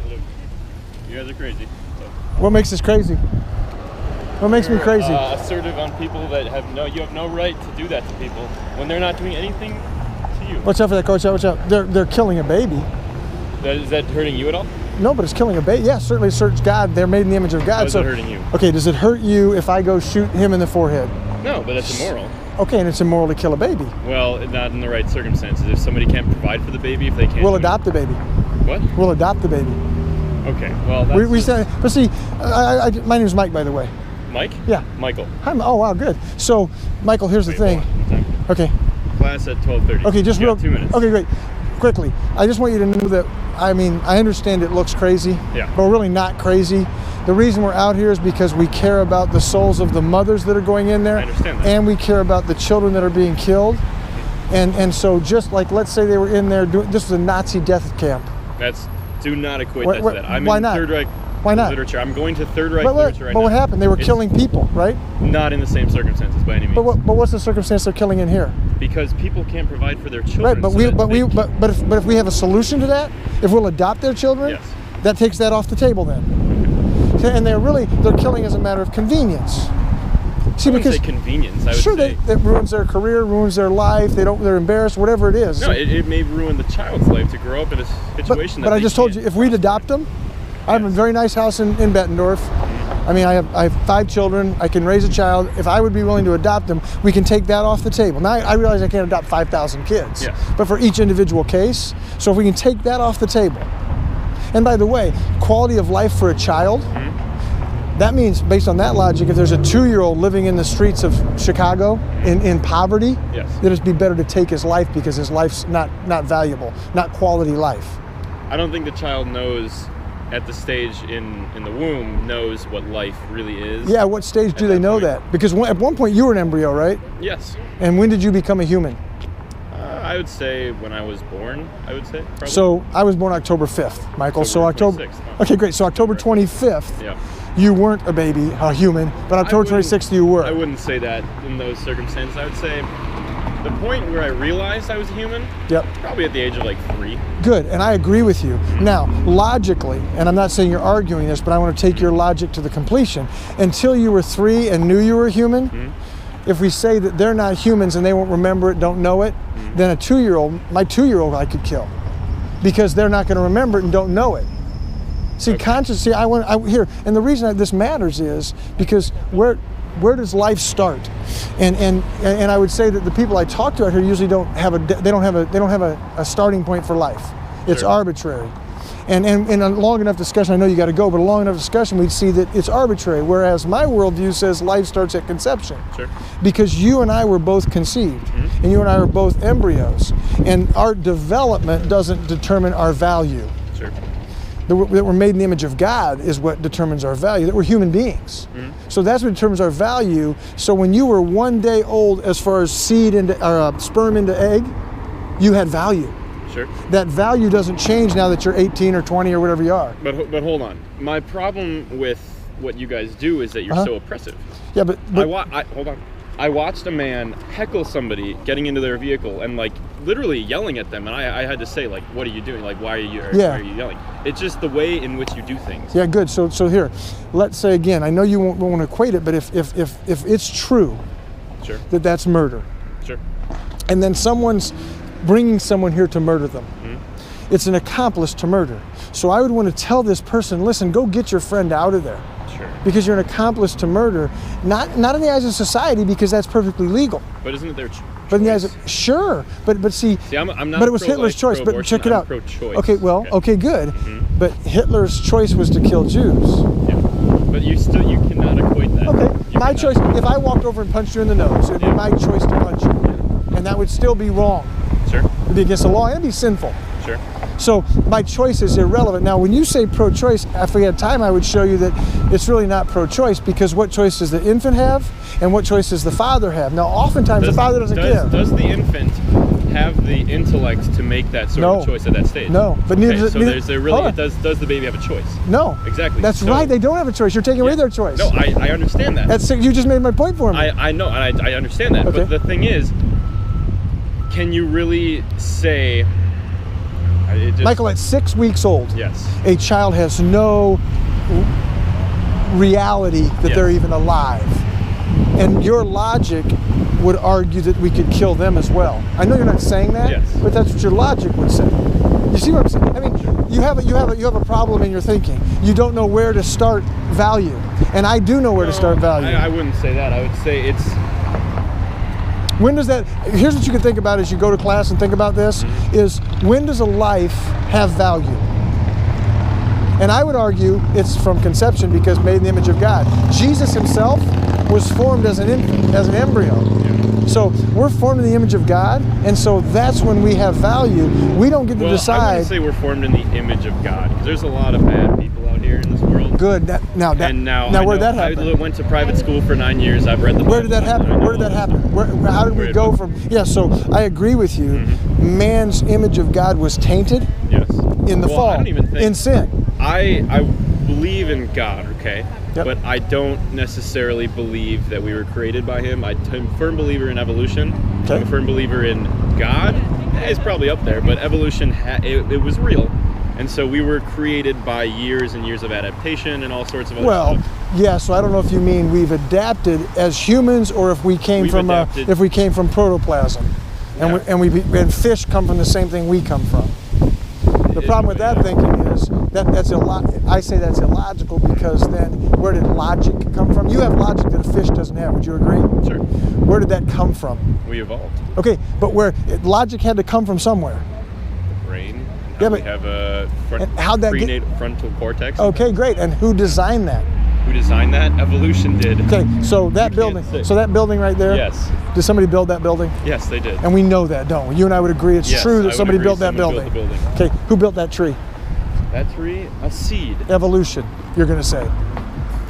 Look, you guys are crazy. So. What makes us crazy? What makes me crazy? Assertive on people that you have no right to do that to people when they're not doing anything to you. Watch out for that, Coach. Watch out. They're killing a baby. Is that hurting you at all? No, but it's killing a baby. Yeah, certainly asserts God. They're made in the image of God. How is it hurting you? Okay, does it hurt you if I go shoot him in the forehead? No, but that's immoral. Okay, and it's immoral to kill a baby. Well, not in the right circumstances. If somebody can't provide for the baby, if they can't... We'll adopt the baby. What? We'll adopt the baby. Okay, well, that's... But see, my name is Mike, by the way. Mike? Yeah. Michael. Oh, wow, good. So, Michael, here's the thing. Okay. Class at 12:30. Okay, just real... 2 minutes. Okay, great. Quickly, I just want you to know that, I mean, I understand it looks crazy, yeah, but we're really not crazy. The reason we're out here is because we care about the souls of the mothers that are going in there. I understand that. And we care about the children that are being killed. And so just like, let's say they were in there, this was a Nazi death camp. Do not equate that to that. I'm why in not? Third Reich Why not? literature. I'm going to Third Reich literature right now. But what now. happened? They were killing people, right? Not in the same circumstances by any means. But what's the circumstance they're killing in here? Because people can't provide for their children. Right, but if we have a solution to that, if we'll adopt their children, yes, that takes that off the table then. Okay. And they're killing as a matter of convenience. See, because say convenience, I would sure, say. That ruins their career, ruins their life. They're embarrassed, whatever it is. No, it may ruin the child's life to grow up in a situation. But I just told you, if we'd adopt them, I have a very nice house in Bettendorf. I mean, I have 5 children. I can raise a child. If I would be willing to adopt them, we can take that off the table. Now, I realize I can't adopt 5,000 kids, yes, but for each individual case, so if we can take that off the table. And by the way, quality of life for a child, that means, based on that logic, if there's a 2-year-old living in the streets of Chicago in poverty, yes, then it'd be better to take his life because his life's not valuable, not quality life. I don't think the child knows at the stage in the womb knows what life really is. Yeah, what stage do they know that? Because at one point you were an embryo, right? Yes. And when did you become a human? I would say when I was born, probably. So I was born October 5th, Michael. October 26th. Huh? Okay, great. So October 25th, yeah, you weren't a baby, a human, but October 26th you were. I wouldn't say that in those circumstances. I would say the point where I realized I was a human, yep, probably at the age of like 3. Good, and I agree with you. Now, logically, and I'm not saying you're arguing this, but I want to take your logic to the completion. Until you were 3 and knew you were human, if we say that they're not humans and they won't remember it, don't know it, then my 2-year-old I could kill, because they're not going to remember it and don't know it. See, okay. And the reason that this matters is because where does life start? And I would say that the people I talk to out here usually don't have a starting point for life. It's sure, arbitrary. And in a long enough discussion, I know you got to go, but a long enough discussion, we'd see that it's arbitrary, whereas my worldview says life starts at conception. Sure. Because you and I were both conceived, and you and I were both embryos, and our development doesn't determine our value. Sure. That we're made in the image of God is what determines our value, that we're human beings. So that's what determines our value. So when you were 1 day old as far as sperm into egg, you had value. Sure. That value doesn't change now that you're 18 or 20 or whatever you are. But hold on. My problem with what you guys do is that you're so oppressive. Yeah, but hold on. I watched a man heckle somebody getting into their vehicle and like literally yelling at them, and I had to say, like, what are you doing? Like, why are you yelling? It's just the way in which you do things. Yeah, good. So here, let's say again, I know you won't want to equate it, but if it's true, sure, that that's murder, sure, and then someone's bringing someone here to murder them, it's an accomplice to murder. So I would want to tell this person, listen, go get your friend out of there. Sure. Because you're an accomplice to murder, not in the eyes of society, because that's perfectly legal. But isn't it their choice? But in the eyes of, sure, but see, I'm not. But it was Hitler's choice. But check it out. Pro-choice. Okay, well, okay, good. But Hitler's choice was to kill Jews. Yeah. But you cannot equate that. Okay, my choice. If I walked over and punched you in the nose, it'd be my choice to punch you, and that would still be wrong. Sure. It'd be against the law. It'd be sinful. Sure. So my choice is irrelevant. Now, when you say pro-choice, if we had time, I would show you that it's really not pro-choice, because what choice does the infant have, and what choice does the father have? Now, oftentimes the father doesn't give. Does the infant have the intellect to make that sort of choice at that stage? No, but neither. So does the baby have a choice? No. Exactly. That's right. They don't have a choice. You're taking away their choice. No, I understand that. You just made my point for me. I know, and I understand that. Okay. But the thing is, can you really say Michael, at 6 weeks old, yes, a child has no reality that they're even alive. And your logic would argue that we could kill them as well. I know you're not saying that, but that's what your logic would say. You see what I'm saying? I mean, you have a problem in your thinking. You don't know where to start value, and I do know where to start value. I wouldn't say that. I would say it's. When does that? Here's what you can think about as you go to class and think about this: is when does a life have value? And I would argue it's from conception, because made in the image of God. Jesus himself was formed as an infant, as an embryo. So we're formed in the image of God, and so that's when we have value. We don't get to decide. I wouldn't say we're formed in the image of God, because there's a lot of bad people out here in this world. Good. Now where did that happen? I went to private school for 9 years. I've read the Bible. Where did that happen? Where did that happen? How did we go from? Yeah. So I agree with you. Man's image of God was tainted. Yes. In the fall. I don't even think, in sin. I believe in God, okay? Yep. But I don't necessarily believe that we were created by him. I'm a firm believer in evolution. Okay. I'm a firm believer in God. It's probably up there, but evolution, it was real. And so we were created by years and years of adaptation and all sorts of other stuff. Yeah, so I don't know if you mean we've adapted as humans, or if we came from protoplasm. And fish come from the same thing we come from. The problem with that thinking is that's I say that's illogical, because then where did logic come from? You have logic that a fish doesn't have. Would you agree? Sure. Where did that come from? We evolved. Okay, but logic had to come from somewhere. The brain. Yeah, we have a frontal cortex. Okay, great. And who designed that? Who designed that? Evolution did. Okay, so that building right there. Yes. Did somebody build that building? Yes, they did. And we know that, don't we? You and I would agree it's true that somebody built that building. Okay, who built that tree? That tree? A seed. Evolution, you're going to say.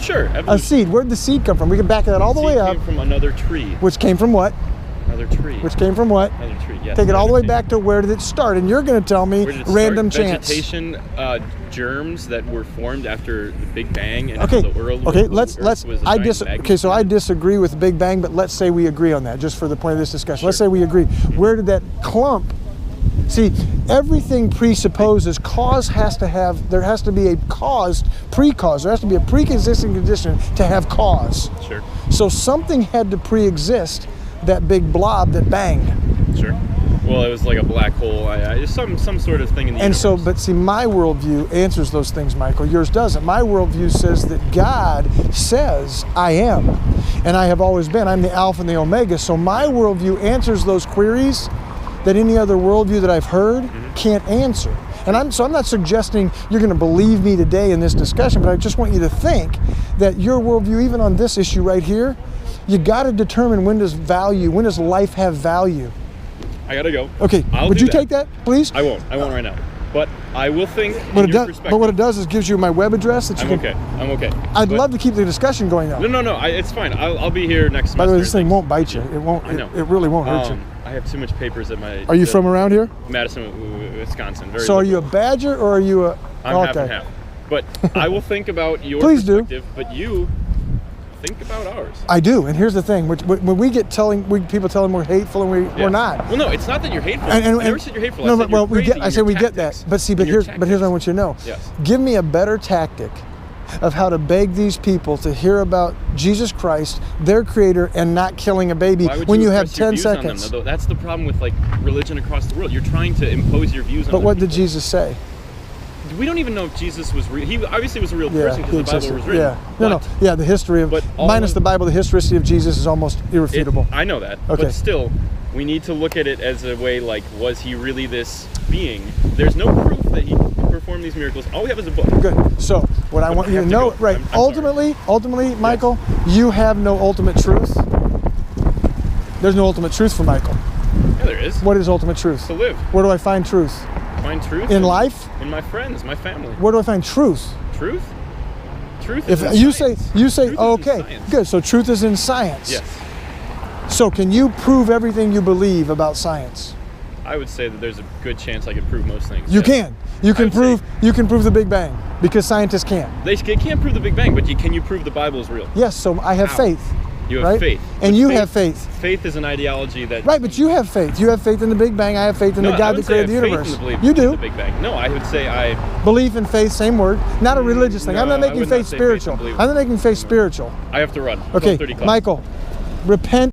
Sure, evolution. A seed. Where did the seed come from? We can back that all the way up. It came from another tree. Which came from what? Another tree. Which came from what? Another tree, yes. Take it all the way back to where did it start? And you're going to tell me random chance. Vegetation, germs that were formed after the Big Bang and okay. the world. Okay, so I disagree with the Big Bang, but let's say we agree on that, just for the point of this discussion. Sure. Let's say we agree. Where did that clump? See, everything presupposes there has to be a cause, pre-cause. There has to be a pre-existing condition to have cause. Sure. So something had to pre-exist that big blob that banged. Sure. Well, it was like a black hole. Some sort of thing in the universe. And so, but see, my worldview answers those things, Michael. Yours doesn't. My worldview says that God says, I am. And I have always been. I'm the Alpha and the Omega. So my worldview answers those queries that any other worldview that I've heard can't answer. And I'm not suggesting you're going to believe me today in this discussion, but I just want you to think that your worldview, even on this issue right here, you got to determine when does life have value. I got to go. Okay, would you take that, please? I won't right now. But I will think But what it does is gives you my web address that you I'm okay. I'd love to keep the discussion going though. No, it's fine. I'll be here next semester. By the way, this thing won't bite you. It won't. I know. It really won't hurt you. I have too much papers at my... Are you from around here? Madison, Wisconsin. Very so liberal. are you a Badger or are you a... I'm half and half. But I will think about your Please perspective, do. But you think about ours. I do, and here's the thing: when we get people telling we're hateful, and we're not. Well, no, it's not that you're hateful. I never said you're hateful. No, I said we get that. But see, here's what I want you to know. Yes. Give me a better tactic of how to beg these people to hear about Jesus Christ, their Creator, and not killing a baby when you have 10 seconds. On them, that's the problem with religion across the world. You're trying to impose your views on But what people. did Jesus say? We don't even know if Jesus was real. He obviously was a real person because the Bible was written. Yeah. The history of minus the Bible, the historicity of Jesus is almost irrefutable. I know that. Okay. But still, we need to look at it as a way was he really this being? There's no proof that he performed these miracles. All we have is a book. Good. So what I want you to know, right? Ultimately, Michael, you have no ultimate truth. There's no ultimate truth for Michael. Yeah, there is. What is ultimate truth? To live. Where do I find truth? Find truth in life, in my friends, my family. Where do I find truth? Truth if you say okay, good, so truth is in science. Yes. So can you prove everything you believe about science? I would say that there's a good chance I could prove most things. You can prove the Big Bang because scientists can't. They can't prove the Big Bang, but can you prove the Bible is real? Yes, so I have faith. You have right? faith. And you have faith. Faith is an ideology that... Right, but you have faith. You have faith in the Big Bang. I have faith in the God that created the universe. You do. The Big Bang. No, I would say I... Belief and faith, same word. Not a religious thing. No, I'm not making faith spiritual. I'm not making faith spiritual. I have to run. Okay, 12:30 class. Michael, repent.